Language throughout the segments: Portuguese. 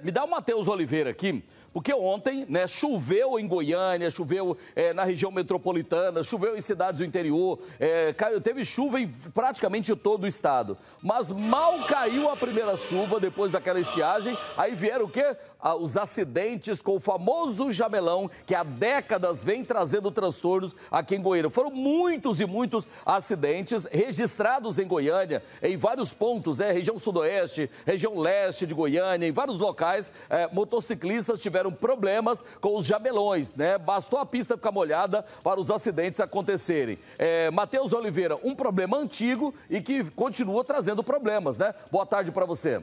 Me dá o Matheus Oliveira aqui, porque ontem, né, choveu em Goiânia, choveu na região metropolitana, choveu em cidades do interior, teve chuva em praticamente todo o estado. Mas mal caiu a primeira chuva depois daquela estiagem, aí vieram o quê? Os acidentes com o famoso jamelão, que há décadas vem trazendo transtornos aqui em Goiânia. Foram muitos e muitos acidentes registrados em Goiânia, em vários pontos, região sudoeste, região leste de Goiânia, em vários locais, motociclistas tiveram problemas com os jamelões, né? Bastou a pista ficar molhada para os acidentes acontecerem. Matheus Oliveira, um problema antigo e que continua trazendo problemas, né? Boa tarde para você.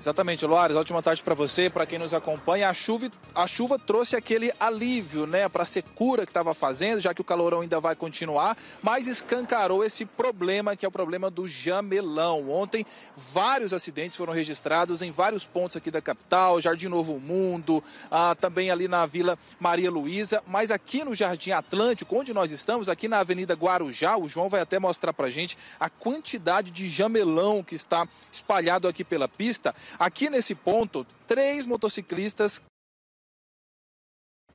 Exatamente, Loares, ótima tarde para você, para quem nos acompanha. A chuva trouxe aquele alívio, né, para a secura que estava fazendo, já que o calorão ainda vai continuar, mas escancarou esse problema, que é o problema do jamelão. Ontem, vários acidentes foram registrados em vários pontos aqui da capital, Jardim Novo Mundo, também ali na Vila Maria Luísa, mas aqui no Jardim Atlântico, onde nós estamos, aqui na Avenida Guarujá, o João vai até mostrar para a gente a quantidade de jamelão que está espalhado aqui pela pista. Aqui nesse ponto, 3 motociclistas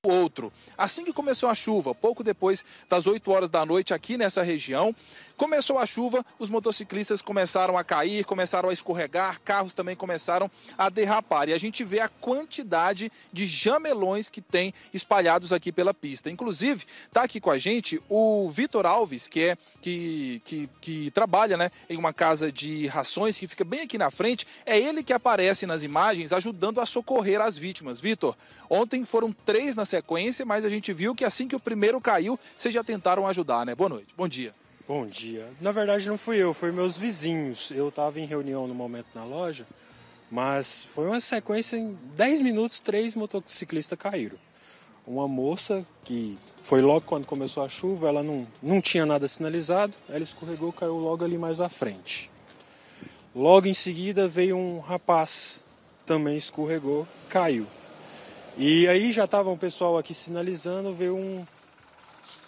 outro. Assim que começou a chuva, pouco depois das 8 horas da noite aqui nessa região, começou a chuva, os motociclistas começaram a cair, começaram a escorregar, carros também começaram a derrapar. E a gente vê a quantidade de jamelões que tem espalhados aqui pela pista. Inclusive, está aqui com a gente o Vitor Alves, que trabalha, né, em uma casa de rações que fica bem aqui na frente. É ele que aparece nas imagens ajudando a socorrer as vítimas. Vitor, ontem foram 3 na sequência, mas a gente viu que assim que o primeiro caiu, vocês já tentaram ajudar, né? Boa noite, bom dia. Bom dia. Na verdade não fui eu, foi meus vizinhos. Eu estava em reunião no momento na loja, mas foi uma sequência, em 10 minutos, 3 motociclistas caíram. Uma moça que foi logo quando começou a chuva, ela não tinha nada sinalizado, ela escorregou, caiu logo ali mais à frente. Logo em seguida veio um rapaz, também escorregou, caiu. E aí já estava um pessoal aqui sinalizando, veio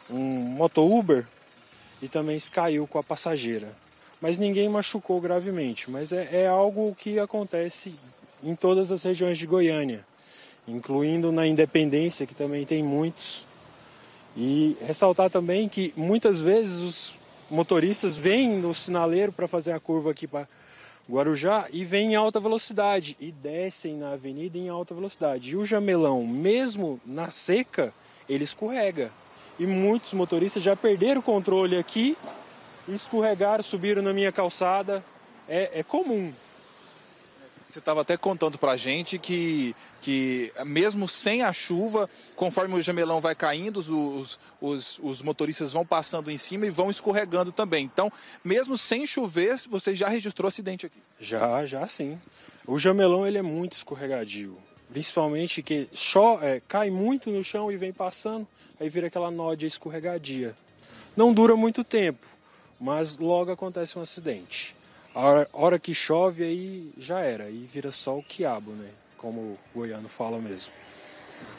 um moto-Uber e também caiu com a passageira. Mas ninguém machucou gravemente, mas é algo que acontece em todas as regiões de Goiânia, incluindo na Independência, que também tem muitos. E ressaltar também que muitas vezes os motoristas vêm no sinaleiro para fazer a curva aqui para Guarujá e vêm em alta velocidade e descem na avenida em alta velocidade. E o jamelão, mesmo na seca, ele escorrega. E muitos motoristas já perderam o controle aqui, escorregaram, subiram na minha calçada. É comum. Você estava até contando pra gente que mesmo sem a chuva, conforme o jamelão vai caindo, os motoristas vão passando em cima e vão escorregando também. Então, mesmo sem chover, você já registrou acidente aqui? Já sim. O jamelão ele é muito escorregadio. Principalmente que cai muito no chão e vem passando, aí vira aquela nódia escorregadia. Não dura muito tempo, mas logo acontece um acidente. A hora que chove aí já era, aí vira só o quiabo, né? Como o goiano fala mesmo.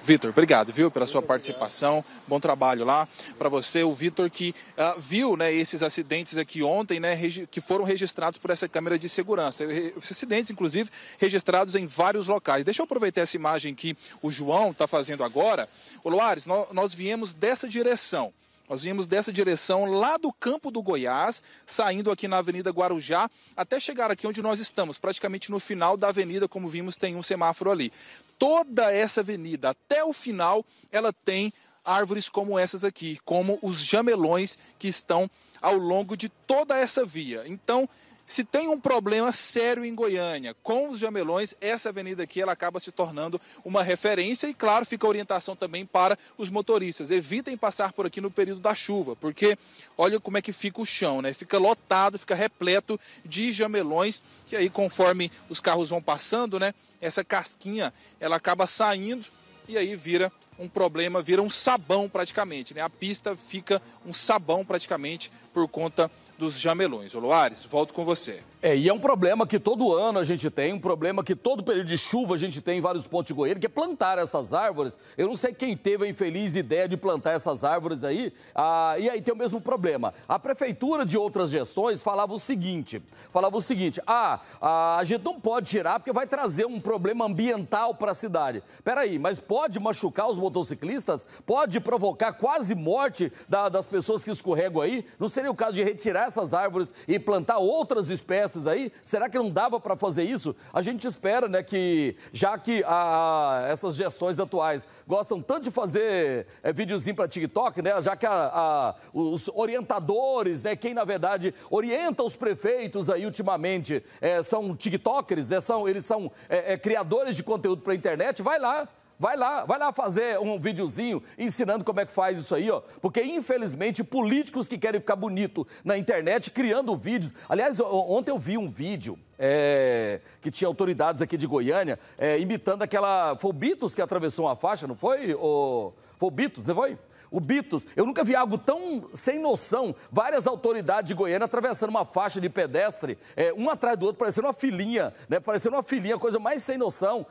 Vitor, obrigado, viu, pela sua participação, bom trabalho lá para você. O Vitor que viu, né, esses acidentes aqui ontem, né, que foram registrados por essa câmera de segurança. Esses acidentes, inclusive, registrados em vários locais. Deixa eu aproveitar essa imagem que o João está fazendo agora. Ô Loares, nós viemos dessa direção. Nós viemos dessa direção lá do Campo do Goiás, saindo aqui na Avenida Guarujá, até chegar aqui onde nós estamos, praticamente no final da avenida, como vimos, tem um semáforo ali. Toda essa avenida, até o final, ela tem árvores como essas aqui, como os jamelões que estão ao longo de toda essa via. Então, se tem um problema sério em Goiânia com os jamelões, essa avenida aqui ela acaba se tornando uma referência e, claro, fica a orientação também para os motoristas. Evitem passar por aqui no período da chuva, porque olha como é que fica o chão, né? Fica lotado, fica repleto de jamelões, que aí conforme os carros vão passando, né, essa casquinha ela acaba saindo e aí vira um problema, vira um sabão praticamente, né? A pista fica um sabão praticamente por conta dos jamelões. Ô Loares, volto com você. E é um problema que todo ano a gente tem, um problema que todo período de chuva a gente tem em vários pontos de Goiânia, que é plantar essas árvores. Eu não sei quem teve a infeliz ideia de plantar essas árvores aí, e aí tem o mesmo problema. A prefeitura de outras gestões falava o seguinte, a gente não pode tirar porque vai trazer um problema ambiental para a cidade. Peraí, mas pode machucar os motociclistas? Pode provocar quase morte das pessoas que escorregam aí? Não seria o caso de retirar essas árvores e plantar outras espécies aí? Será que não dava para fazer isso? A gente espera, né, que já que essas gestões atuais gostam tanto de fazer videozinho para TikTok, né, já que os orientadores, né, quem na verdade orienta os prefeitos aí ultimamente são TikTokers, né, eles são criadores de conteúdo para a internet, vai lá fazer um videozinho ensinando como é que faz isso aí, ó. Porque, infelizmente, políticos que querem ficar bonito na internet, criando vídeos. Aliás, ontem eu vi um vídeo que tinha autoridades aqui de Goiânia imitando Foi o Beatles que atravessou uma faixa, não foi? Foi o Beatles, não foi? O Beatles, eu nunca vi algo tão sem noção. Várias autoridades de Goiânia atravessando uma faixa de pedestre, um atrás do outro, parecendo uma filhinha, né? Parecendo uma filhinha, coisa mais sem noção.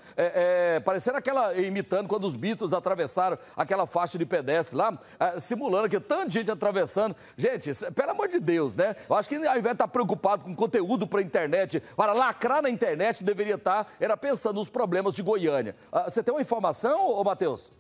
Parecendo imitando quando os Beatles atravessaram aquela faixa de pedestre lá, simulando que tanta gente atravessando. Gente, pelo amor de Deus, né? Eu acho que ao invés de estar preocupado com conteúdo para a internet, para lacrar na internet, deveria estar pensando nos problemas de Goiânia. Você tem uma informação, ô Matheus?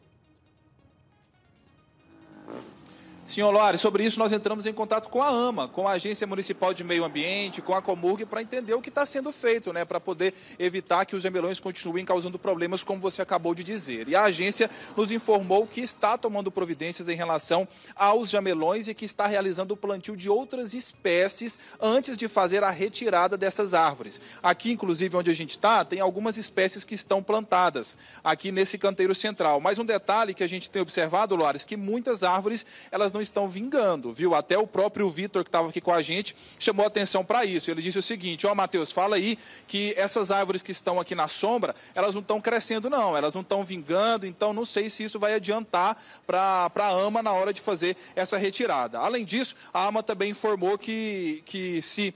Senhor Loares, sobre isso nós entramos em contato com a AMA, com a Agência Municipal de Meio Ambiente, com a Comurg, para entender o que está sendo feito, né, para poder evitar que os jamelões continuem causando problemas, como você acabou de dizer. E a agência nos informou que está tomando providências em relação aos jamelões e que está realizando o plantio de outras espécies antes de fazer a retirada dessas árvores. Aqui, inclusive, onde a gente está, tem algumas espécies que estão plantadas, aqui nesse canteiro central. Mas um detalhe que a gente tem observado, Loares, que muitas árvores, elas não estão vingando, viu? Até o próprio Vitor, que estava aqui com a gente, chamou atenção para isso. Ele disse o seguinte: Matheus, fala aí que essas árvores que estão aqui na sombra, elas não estão crescendo não, elas não estão vingando, então não sei se isso vai adiantar para a AMA na hora de fazer essa retirada. Além disso, a AMA também informou que se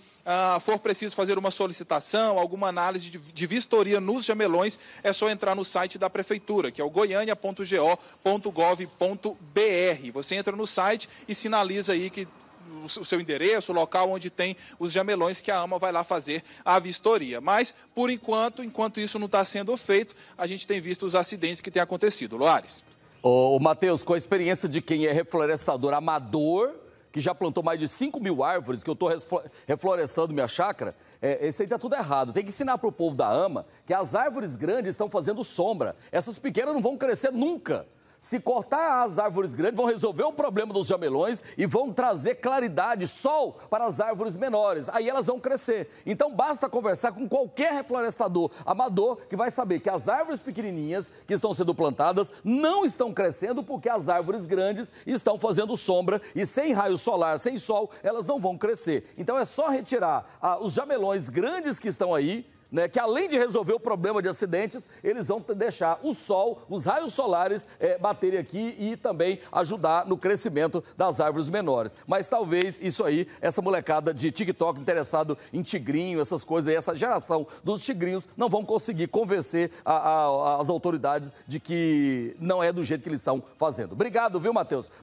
for preciso fazer uma solicitação, alguma análise de vistoria nos jamelões, é só entrar no site da Prefeitura, que é o goiania.go.gov.br. Você entra no site e sinaliza aí que o seu endereço, o local onde tem os jamelões, que a AMA vai lá fazer a vistoria. Mas, por enquanto isso não está sendo feito, a gente tem visto os acidentes que têm acontecido. Loares. Ô Matheus, com a experiência de quem é reflorestador amador, que já plantou mais de 5.000 árvores, que eu estou reflorestando minha chácara, esse aí está tudo errado. Tem que ensinar para o povo da AMA que as árvores grandes estão fazendo sombra. Essas pequenas não vão crescer nunca. Se cortar as árvores grandes, vão resolver o problema dos jamelões e vão trazer claridade, sol para as árvores menores. Aí elas vão crescer. Então basta conversar com qualquer reflorestador amador que vai saber que as árvores pequenininhas que estão sendo plantadas não estão crescendo porque as árvores grandes estão fazendo sombra e sem raio solar, sem sol, elas não vão crescer. Então é só retirar os jamelões grandes que estão aí, né, que além de resolver o problema de acidentes, eles vão deixar o sol, os raios solares baterem aqui e também ajudar no crescimento das árvores menores. Mas talvez isso aí, essa molecada de TikTok interessado em tigrinho, essas coisas aí, essa geração dos tigrinhos, não vão conseguir convencer as autoridades de que não é do jeito que eles estão fazendo. Obrigado, viu, Matheus?